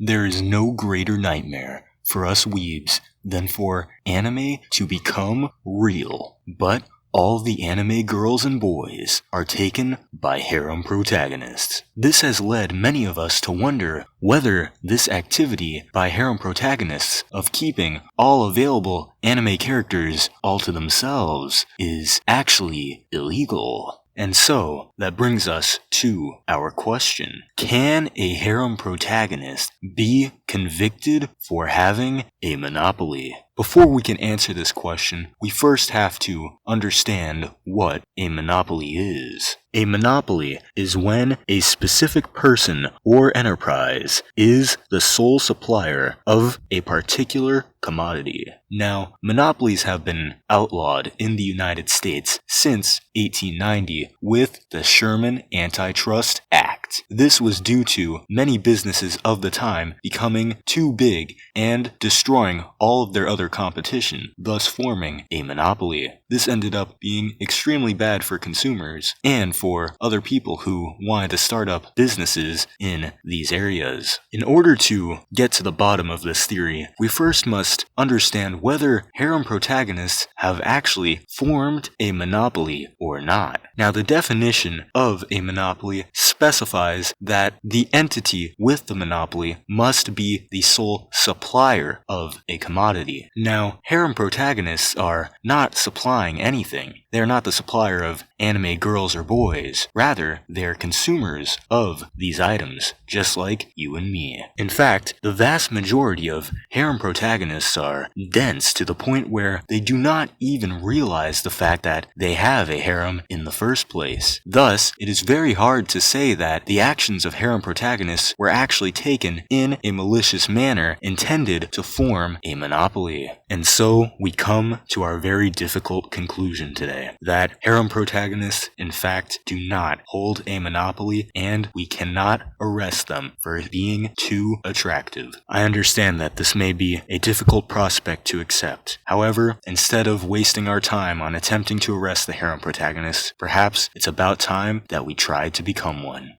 There is no greater nightmare for us weebs than for anime to become real. But all the anime girls and boys are taken by harem protagonists. This has led many of us to wonder whether this activity by harem protagonists of keeping all available anime characters all to themselves is actually illegal. And so, that brings us to our question. Can a harem protagonist be convicted for having a monopoly? Before we can answer this question, we first have to understand what a monopoly is. A monopoly is when a specific person or enterprise is the sole supplier of a particular commodity. Now, monopolies have been outlawed in the United States since 1890 with the Sherman Antitrust Act. This was due to many businesses of the time becoming too big and destroying all of their other competition, thus forming a monopoly. This ended up being extremely bad for consumers and for other people who wanted to start up businesses in these areas. In order to get to the bottom of this theory, we first must understand whether harem protagonists have actually formed a monopoly or not. Now, the definition of a monopoly specifies that the entity with the monopoly must be the sole supplier of a commodity. Now, harem protagonists are not supplying anything. They are not the supplier of anime girls or boys. Rather, they are consumers of these items, just like you and me. In fact, the vast majority of harem protagonists are dense to the point where they do not even realize the fact that they have a harem in the first place. Thus, it is very hard to say that the actions of harem protagonists were actually taken in a malicious manner intended to form a monopoly. And so, we come to our very difficult conclusion today, that harem protagonists, in fact, do not hold a monopoly, and we cannot arrest them for being too attractive. I understand that this may be a difficult prospect to accept. However, instead of wasting our time on attempting to arrest the harem protagonists, perhaps it's about time that we tried to become one.